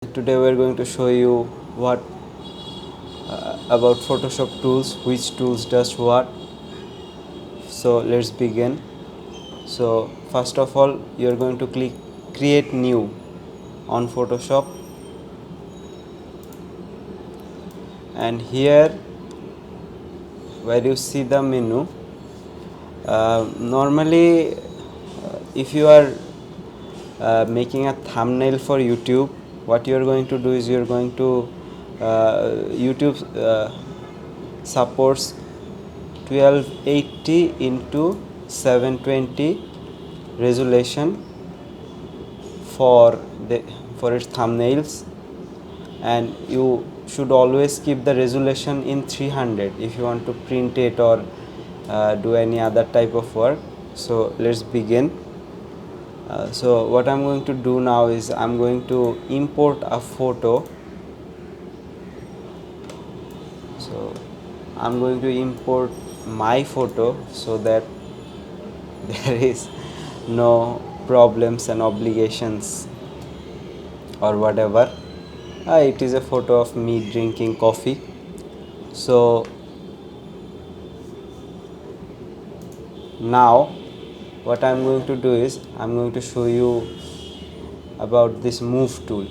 Today we are going to show you what about Photoshop tools, which tools does what. So let's begin. So first of all, you are going to click create new on Photoshop, and here where you see the menu, normally if you are making a thumbnail for YouTube, what you are going to do is you are going to YouTube supports 1280 into 720 resolution for its thumbnails, and you should always keep the resolution in 300 if you want to print it or do any other type of work. So let's begin. So what I'm going to do now is I'm going to import a photo. So I'm going to import my photo so that there is no problems and obligations or whatever. It is a photo of me drinking coffee. So now what I'm going to do is I'm going to show you about this move tool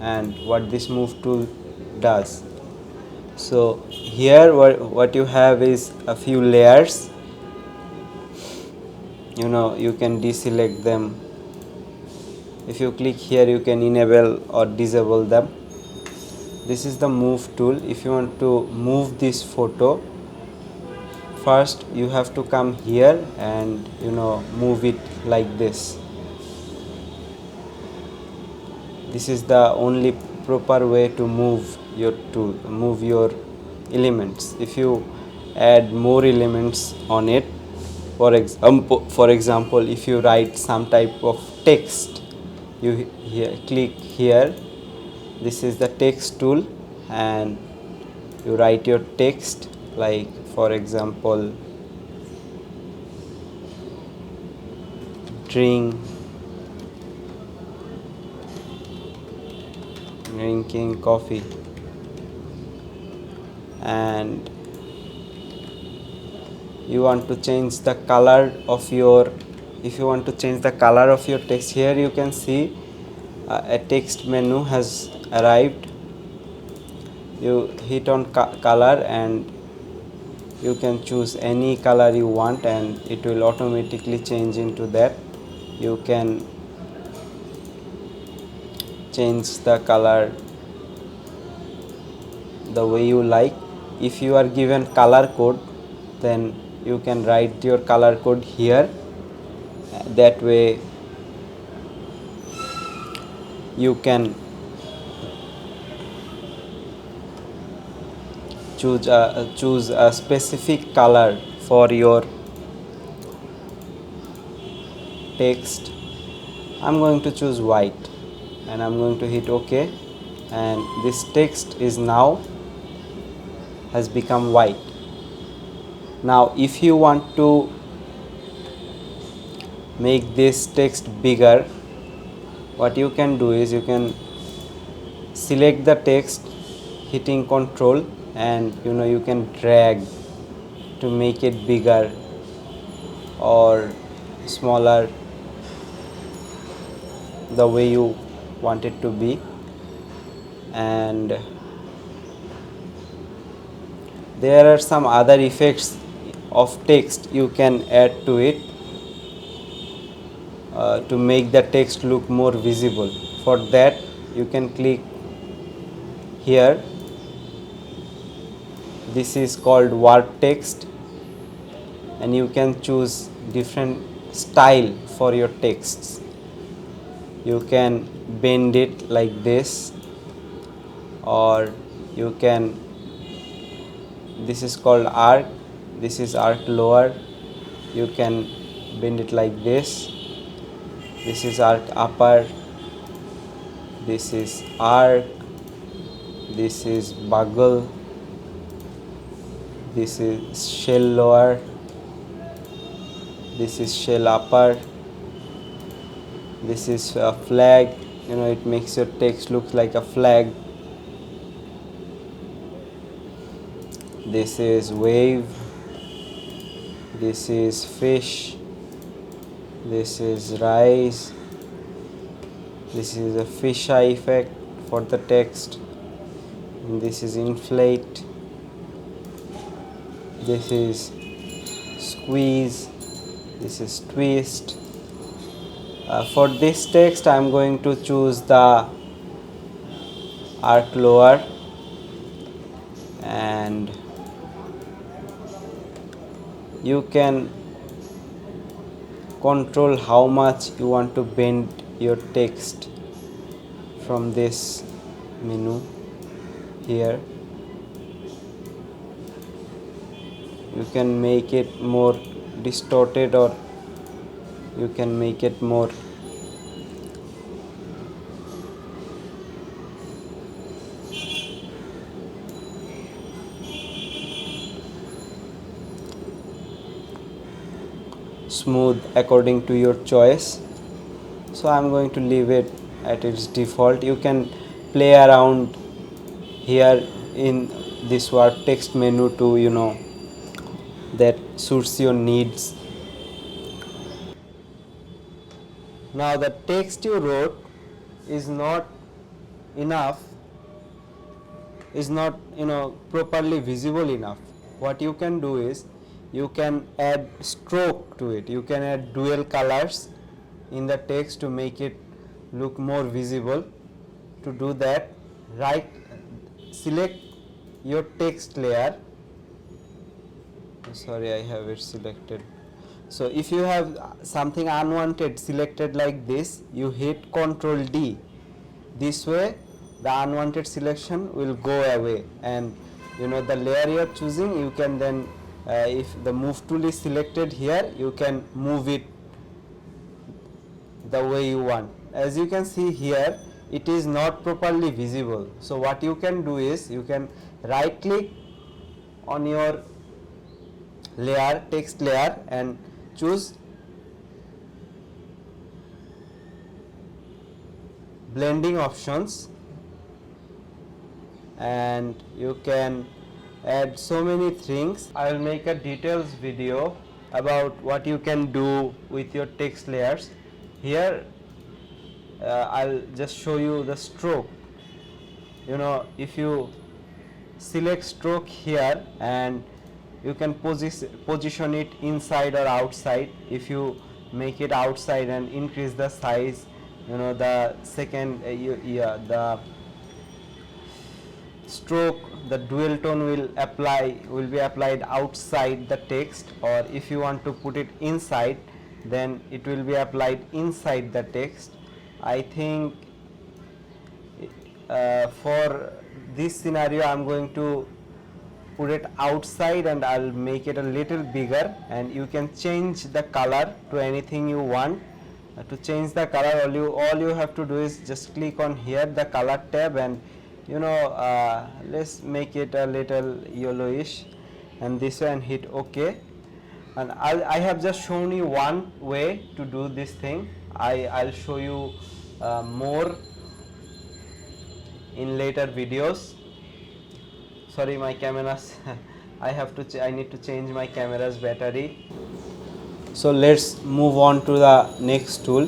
and what this move tool does. So here what you have is a few layers. You can deselect them. If you click here, you can enable or disable them. This is the move tool. If you want to move this photo, first you have to come here and move it like this. This is the only proper way to move your tool, move your elements. If you add more elements on it, for example, if you write some type of text, you click here. This is the text tool, and you write your text, like for example, drinking coffee, and you want to change the color of your, if you want to change the color of your text, here you can see a text menu has arrived. You hit on color and you can choose any color you want and it will automatically change into that. You can change the color the way you like. If you are given color code, then you can write your color code here. That way you can choose a specific color for your text. I'm going to choose white and I'm going to hit OK, and this text is now has become white. Now if you want to make this text bigger, what you can do is you can select the text hitting Ctrl, and you can drag to make it bigger or smaller the way you want it to be. And there are some other effects of text you can add to it to make the text look more visible. For that, you can click here. This is called warp text, and you can choose different style for your texts. You can bend it like this, or you can, this is called arc, this is arc lower. You can bend it like this. This is arc upper, this is arc, this is bugle, this is shell lower, this is shell upper, this is a flag, it makes your text look like a flag. This is wave, this is fish, this is rise, this is a fisheye effect for the text, and this is inflate, this is squeeze, this is twist. For this text I am going to choose the arc lower, and you can control how much you want to bend your text from this menu here. You can make it more distorted, or you can make it more smooth according to your choice. So I'm going to leave it at its default. You can play around here in this warp text menu to that suits your needs. Now the text you wrote is not enough, is not properly visible enough. What you can do is you can add stroke to it. You can add dual colors in the text to make it look more visible. To do that, select your text layer. Sorry, I have it selected. So if you have something unwanted selected like this, you hit Ctrl D. This way the unwanted selection will go away, and the layer you are choosing, you can then if the move tool is selected here, you can move it the way you want. As you can see here, it is not properly visible. So what you can do is you can right click on your layer, text layer, and choose blending options, and you can add so many things. I will make a details video about what you can do with your text layers. Here I'll just show you the stroke. If you select stroke here, and you can position it inside or outside. If you make it outside and increase the size, the second the stroke, the dual tone will be applied outside the text, or if you want to put it inside, then it will be applied inside the text. I think for this scenario I am going to put it outside, and I'll make it a little bigger, and you can change the color to anything you want. To change the color, all you have to do is just click on here the color tab, and let's make it a little yellowish, and this way, and hit OK. And I have just shown you one way to do this thing. I'll show you more in later videos. Sorry, my cameras I need to change my camera's battery. So let's move on to the next tool.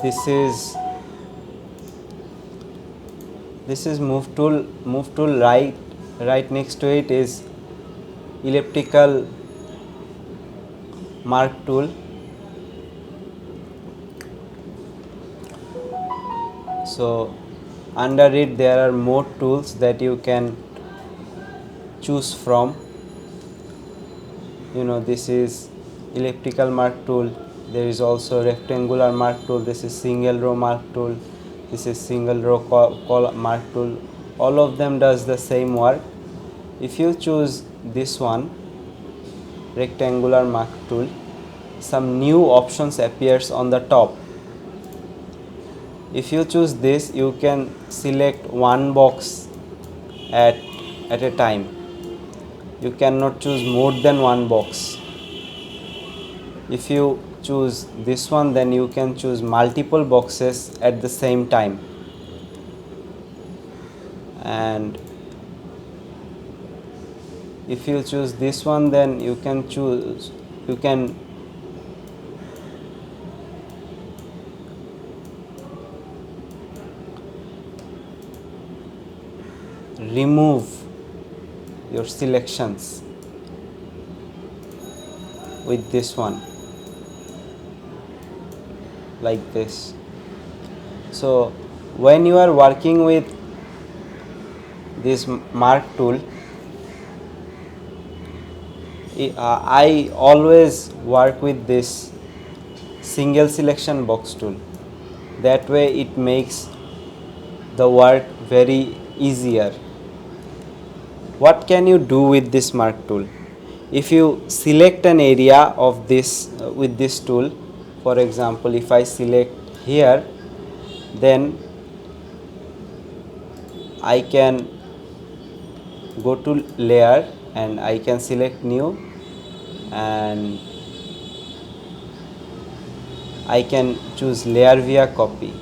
This is move tool. Right next to it is elliptical mark tool. So under it there are more tools that you can choose from. This is elliptical mark tool. There is also rectangular mark tool. This is single row mark tool. This is single row column mark tool. All of them does the same work. If you choose this one, rectangular mark tool, some new options appears on the top. If you choose this, you can select one box at a time. You cannot choose more than one box. If you choose this one, then you can choose multiple boxes at the same time. And if you choose this one, then you can remove your selections with this one, like this. So when you are working with this mark tool, I always work with this single selection box tool. That way it makes the work very easier. What can you do with this mark tool? If you select an area of this with this tool, for example, if I select here, then I can go to layer and I can select new, and I can choose layer via copy.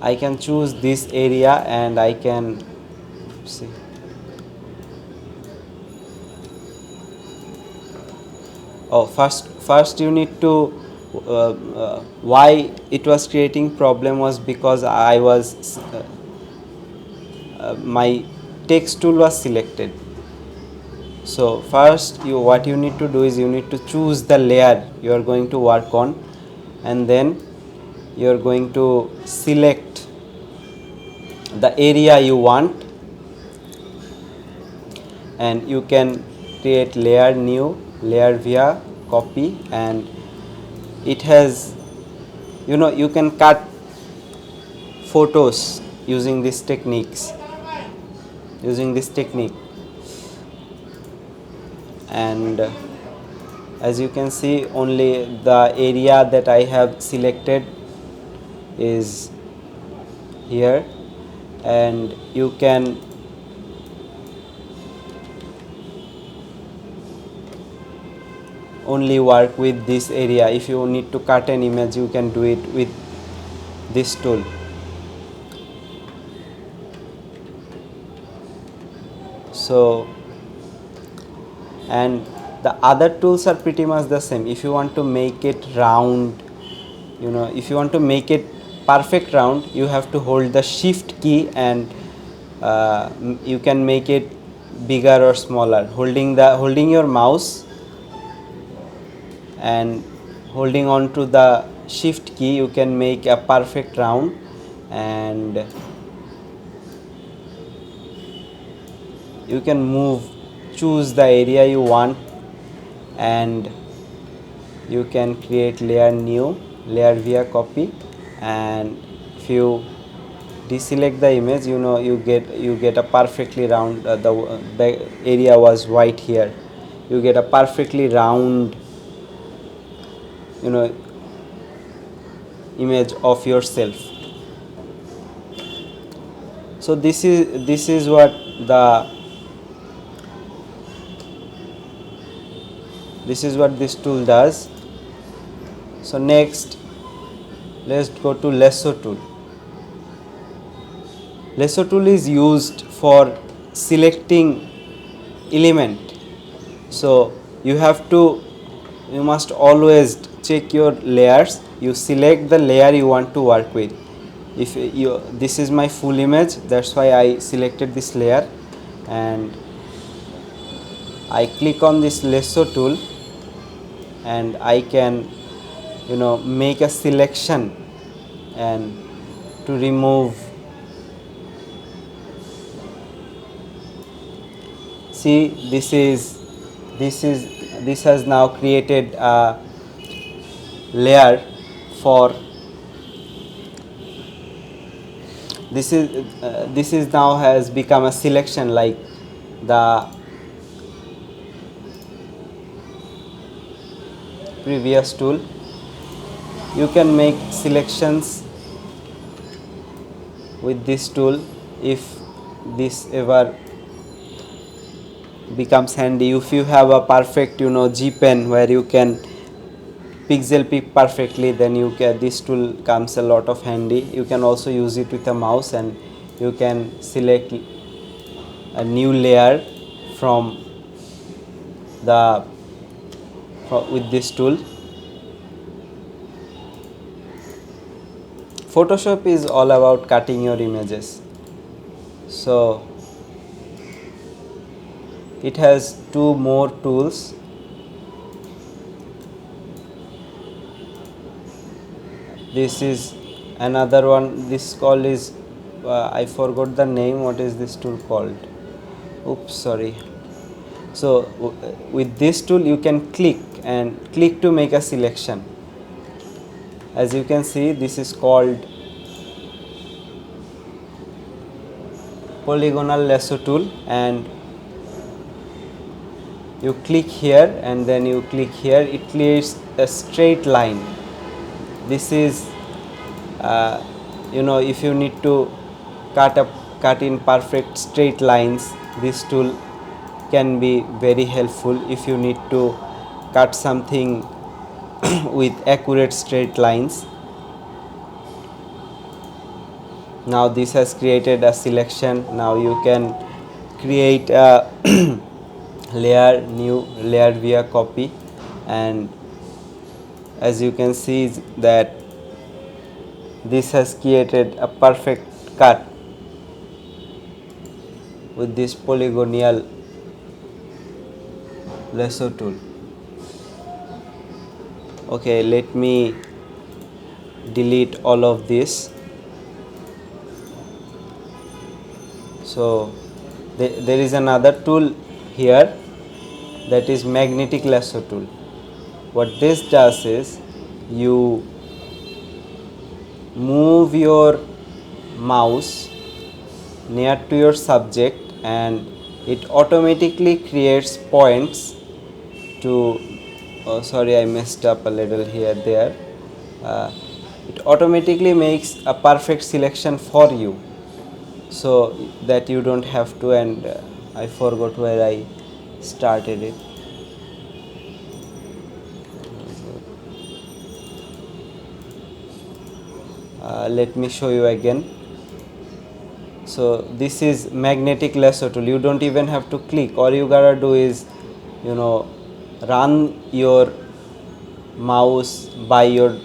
I can choose this area and I can see. Oh, first you need to why it was creating problem was because I was my text tool was selected. So first what you need to do is you need to choose the layer you are going to work on, and then you are going to select the area you want, and you can create layer new, layer via copy, and it has, you can cut photos using this technique, and as you can see, only the area that I have selected is here, and you can only work with this area. If you need to cut an image, you can do it with this tool. So, and the other tools are pretty much the same. If you want to make it round, if you want to make it perfect round, you have to hold the shift key, and you can make it bigger or smaller holding your mouse and holding on to the shift key. You can make a perfect round, and you can choose the area you want, and you can create layer new, layer via copy, and if you deselect the image, you get a perfectly round, the area was white here, you get a perfectly round image of yourself. So this is what this tool does. So next, let's go to Lasso tool. Lasso tool is used for selecting element. So you must always check your layers. You select the layer you want to work with. If this is my full image, that's why I selected this layer, and I click on this Lasso tool, and I can make a selection and to remove. See, this has now created a layer for this is now has become a selection like the previous tool. You can make selections with this tool if this ever becomes handy. If you have a perfect G pen where you can pixel pick perfectly, then you can, this tool comes a lot of handy. You can also use it with a mouse, and you can select a new layer from the with this tool. Photoshop is all about cutting your images, so it has two more tools. This is another one. This called is I forgot the name. What is this tool called? Oops, sorry. So with this tool you can click to make a selection. As you can see, this is called Polygonal Lasso tool, and you click here and then you click here. It creates a straight line. This is if you need to cut in perfect straight lines, this tool can be very helpful. If you need to cut something with accurate straight lines. Now this has created a selection. Now you can create a new layer via copy, and as you can see that this has created a perfect cut with this polygonal lasso tool. Okay, let me delete all of this. So there is another tool here, that is magnetic lasso tool. What this does is you move your mouse near to your subject and it automatically creates points to sorry, I messed up a little here there. It automatically makes a perfect selection for you, so that you don't have to, and I forgot where I started it. Let me show you again. So this is magnetic lasso tool. You don't even have to click. All you gotta do is run your mouse by your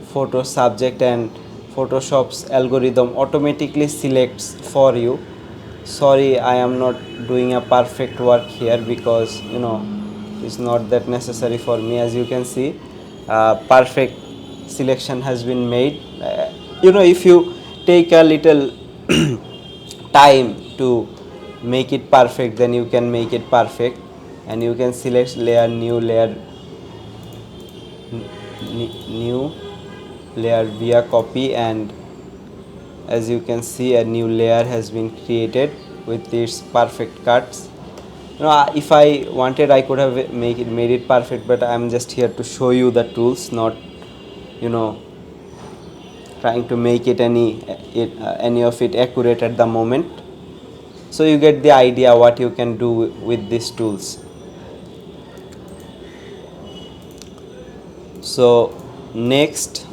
photo subject, and Photoshop's algorithm automatically selects for you. Sorry, I am not doing a perfect work here because it's not that necessary for me. As you can see, perfect selection has been made. If you take a little time to make it perfect, then you can make it perfect, and you can select layer, new layer via copy, and as you can see a new layer has been created with its perfect cuts. If I wanted, I could have made it perfect, but I am just here to show you the tools, not trying to make it any of it accurate at the moment. So you get the idea what you can do with these tools. So next,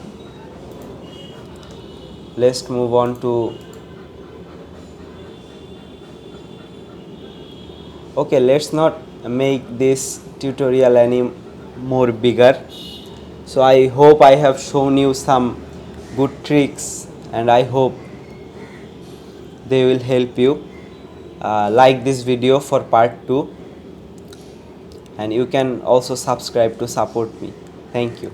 let's move on to, okay, let's not make this tutorial any more bigger. So I hope I have shown you some good tricks, and I hope they will help you. Like this video for part 2, and you can also subscribe to support me. Thank you.